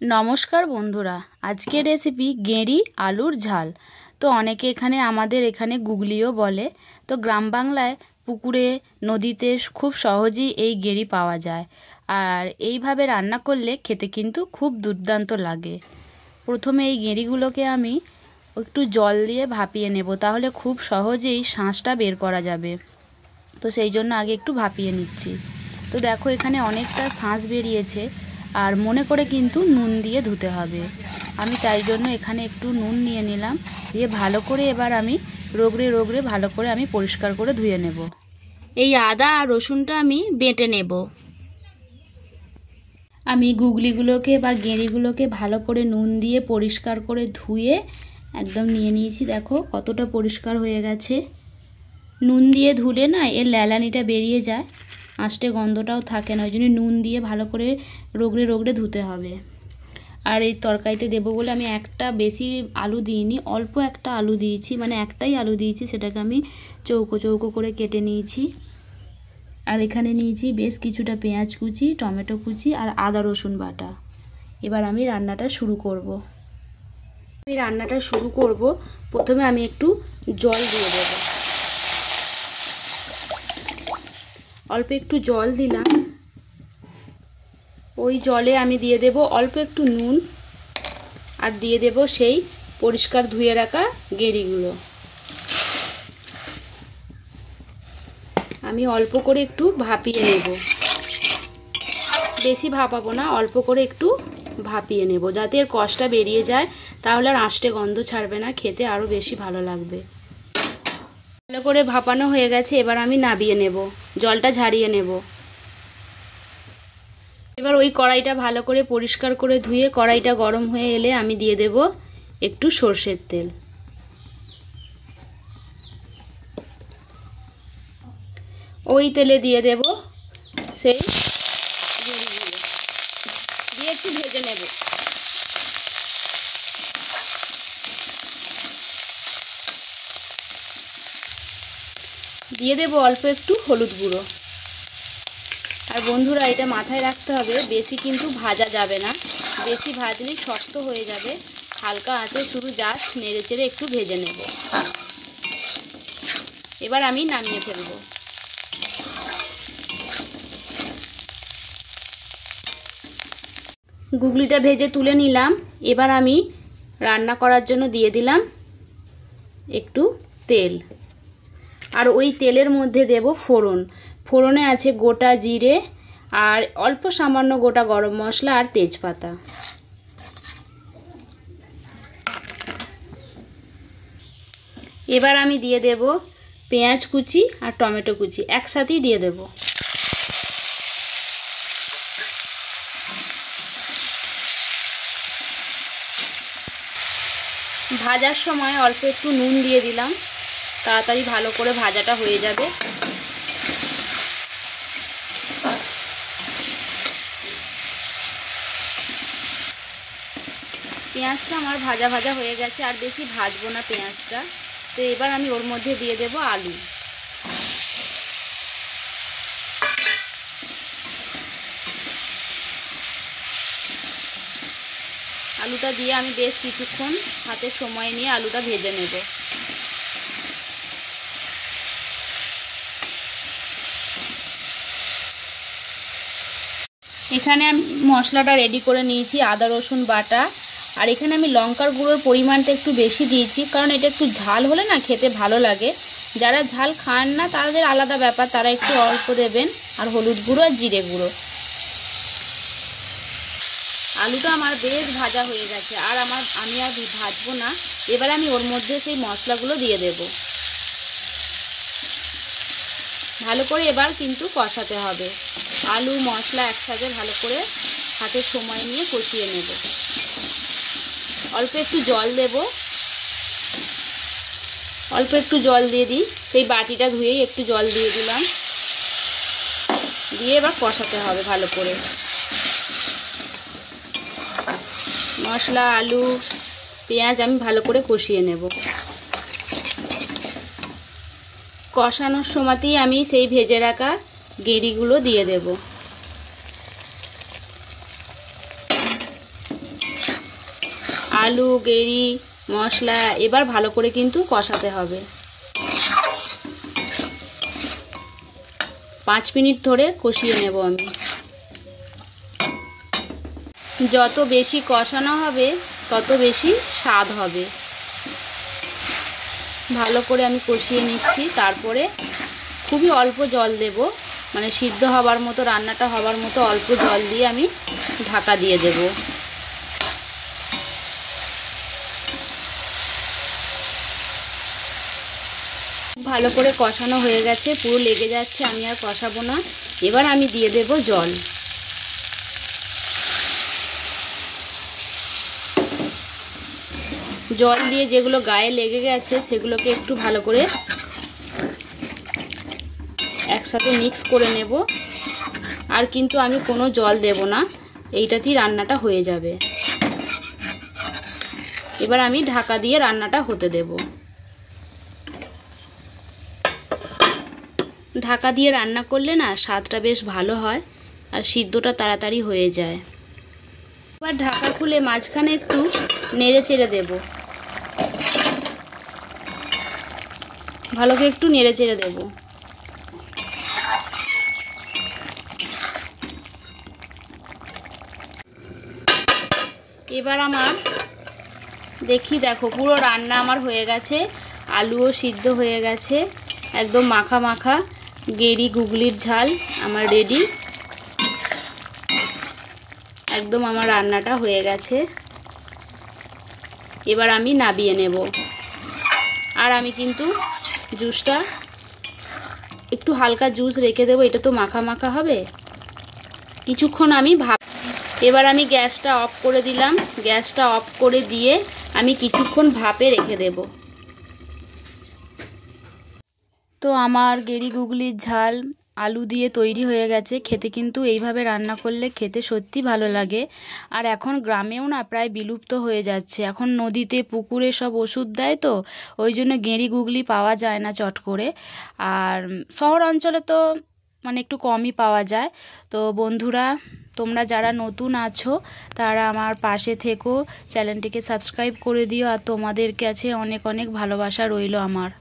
নমস্কার বন্ধুরা, আজকের রেসিপি গেঁড়ি আলুর ঝাল। তো অনেকে আমাদের এখানে গুগলিও বলে। তো গ্রাম বাংলায় পুকুরে নদীতে খুব সহজেই এই গেঁড়ি পাওয়া যায়, আর এইভাবে রান্না করলে খেতে কিন্তু খুব দুর্দান্ত লাগে। প্রথমে এই গেঁড়িগুলোকে আমি একটু জল দিয়ে ভাপিয়ে নেব, তাহলে খুব সহজেই শাঁসটা বের করা যাবে। তো সেই জন্য আগে একটু ভাপিয়ে নিচ্ছি। তো দেখো এখানে অনেকটা শাঁস বেরিয়েছে, আর মনে করে কিন্তু নুন দিয়ে ধুতে হবে। আমি তাই জন্য এখানে একটু নুন নিয়ে নিলাম, দিয়ে ভালো করে এবার আমি রগড়ে ভালো করে আমি পরিষ্কার করে ধুয়ে নেব। এই আদা আর রসুনটা আমি বেটে নেব। আমি গুগলিগুলোকে বা গেঁড়িগুলোকে ভালো করে নুন দিয়ে পরিষ্কার করে ধুয়ে একদম নিয়ে নিয়েছি। দেখো কতটা পরিষ্কার হয়ে গেছে। নুন দিয়ে ধুলে না এর ল্যালানিটা বেরিয়ে যায়, আঁশটে গন্ধটাও থাকে না। ওই জন্য নুন দিয়ে ভালো করে রগড়ে ধুতে হবে। আর এই তরকারিতে দেবো বলে আমি একটা বেশি আলু দিইনি, অল্প একটা আলু দিয়েছি, মানে একটাই আলু দিয়েছি। সেটাকে আমি চৌকো চৌকো করে কেটে নিয়েছি। আর এখানে নিয়েছি বেশ কিছুটা পেঁয়াজ কুচি, টমেটো কুচি আর আদা রসুন বাটা। এবার আমি রান্নাটা শুরু করব। প্রথমে আমি একটু জল দিয়ে দেব। অল্প একটু জল দিলাম। ওই জলে আমি দিয়ে দেব অল্প একটু নুন, আর দিয়ে দেব সেই পরিষ্কার ধুয়ে রাখা গেঁড়িগুলো। আমি অল্প করে একটু ভাপিয়ে নেব, বেশি ভাপাবো না, অল্প করে একটু ভাপিয়ে নেব, যাতে এর কষটা বেরিয়ে যায়। তাহলে আর আঁশটে গন্ধ ছাড়বে না, খেতে আরও বেশি ভালো লাগবে। ভালো করে ভাপানো হয়ে গেছে, এবার আমি নাবিয়ে নেব, জলটা ঝারিয়ে নেব। এবার ওই কড়াইটা ভালো করে পরিষ্কার করে ধুয়ে কড়াইটা গরম হয়ে এলে আমি দিয়ে দেব একটু সর্ষের তেল। ওই তেলে দিয়ে দেব সেই গেঁড়িগুলো, দিয়ে একটু ভেজে নেব। দিয়ে দেব অল্প একটু হলুদ গুঁড়ো। আর বন্ধুরা, এটা মাথায় রাখতে হবে, বেশি কিন্তু ভাজা যাবে না, বেশি ভাজলে শক্ত হয়ে যাবে। হালকা আঁচে শুধু জাস্ট নেড়ে চেড়ে একটু ভেজে নেব। এবার আমি নামিয়ে ফেলব। গুগলিটা ভেজে তুলে নিলাম। এবার আমি রান্না করার জন্য দিয়ে দিলাম একটু তেল, আর ওই তেলের মধ্যে দেব ফোড়ন। ফোড়নে আছে গোটা জিরে আর অল্প সামান্য গোটা গরম মশলা আর তেজপাতা। এবার আমি দিয়ে দেব পেঁয়াজ কুচি আর টমেটো কুচি, একসাথেই দিয়ে দেব। ভাজার সময় অল্প একটু নুন দিয়ে দিলাম, তাড়াতাড়ি ভালো করে ভাজাটা হয়ে যাবে। পেঁয়াজটা আমার ভাজা ভাজা হয়ে গেছে, আর বেশি ভাজবো না পেঁয়াজটা। তো এবার আমি ওর মধ্যে দিয়ে দেব আলু। আলুটা দিয়ে আমি বেশ কিছুক্ষণ হাতে সময় নিয়ে আলুটা ভেজে নেব। এখানে আমি মশলাটা রেডি করে নিয়েছি, আদা রসুন বাটা। আর এখানে আমি লঙ্কার গুঁড়োর পরিমাণটা একটু বেশি দিয়েছি, কারণ এটা একটু ঝাল হলে না খেতে ভালো লাগে। যারা ঝাল খান না তাদের আলাদা ব্যাপার, তারা একটু অল্প দেবেন। আর হলুদ গুঁড়ো আর জিরে গুঁড়ো। আলুটা আমার বেশ ভাজা হয়ে গেছে, আর আমি আর ভাজবো না। এবার আমি ওর মধ্যে সেই মশলাগুলো দিয়ে দেব। ভালো করে এবার কিন্তু কষাতে হবে। আলু মশলা একসাথে ভালো করে হাতে সময় নিয়ে কষিয়ে নেব। অল্প একটু জল দেব, অল্প একটু জল দিয়ে দিই। সেই বাটিটা ধুয়েই একটু জল দিয়ে দিলাম, দিয়ে এবার কষাতে হবে ভালো করে। মশলা আলু পেঁয়াজ আমি ভালো করে কষিয়ে নেব। কষানোর সময়তেই আমি সেই ভেজে রাখা গেঁড়িগুলো দিয়ে দেব। আলু গেঁড়ি মশলা এবার ভালো করে কিন্তু কষাতে হবে। 5 মিনিট ধরে কষিয়ে নেব আমি। যত বেশি কষানো হবে তত বেশি স্বাদ হবে। ভালো করে আমি কষিয়ে নিচ্ছি। তারপরে খুবই অল্প জল দেব, মানে সিদ্ধ হবার মতো, রান্নাটা হবার মতো অল্প জল দিয়ে আমি ঢাকা দিয়ে দেব। ভালো করে কষানো হয়ে গেছে, পুরো লেগে যাচ্ছে, আমি আর কষাবো না। এবার আমি দিয়ে দেব জল। জল দিয়ে যেগুলো গায়ে লেগে গেছে সেগুলোকে একটু ভালো করে একসাথে মিক্স করে নেব। আর কিন্তু আমি কোনো জল দেব না, এইটাতেই রান্নাটা হয়ে যাবে। এবার আমি ঢাকা দিয়ে রান্নাটা হতে দেব। ঢাকা দিয়ে রান্না করলে না স্বাদটা বেশ ভালো হয় আর সিদ্ধটা তাড়াতাড়ি হয়ে যায়। এবার ঢাকা খুলে মাঝখানে একটু নেড়ে চেড়ে দেব, ভালো করে একটু নেড়ে চেড়ে দেব। এবার আমার দেখো পুরো রান্না আমার হয়ে গেছে, আলুও সিদ্ধ হয়ে গেছে, একদম মাখা মাখা গেঁড়ি গুগলির ঝাল আমার রেডি। একদম আমার রান্নাটা হয়ে গেছে। এবার আমি নামিয়ে নেব। আর আমি কিন্তু জুসটা একটু হালকা জুস রেখে দেবো, এটা তো মাখা মাখা হবে কিছুক্ষণ আমি এবার আমি গ্যাসটা অফ করে দিলাম। গ্যাসটা অফ করে দিয়ে আমি কিছুক্ষণ ভাপে রেখে দেব। তো আমার গেঁড়ি গুগলির ঝাল আলু দিয়ে তৈরি হয়ে গেছে। খেতে কিন্তু এইভাবে রান্না করলে খেতে সত্যি ভালো লাগে। আর এখন গ্রামেও না প্রায় বিলুপ্ত হয়ে যাচ্ছে, এখন নদীতে পুকুরে সব ওষুধ দেয়, তো ওই জন্য গেঁড়ি গুগলি পাওয়া যায় না চট করে। আর শহর অঞ্চলে তো মানে একটু কমই পাওয়া যায়। তো বন্ধুরা, তোমরা যারা নতুন আছো তারা আমার পাশে থেকো, চ্যানেলটিকে সাবস্ক্রাইব করে দিও। আর তোমাদের কাছে অনেক অনেক ভালোবাসা রইল আমার।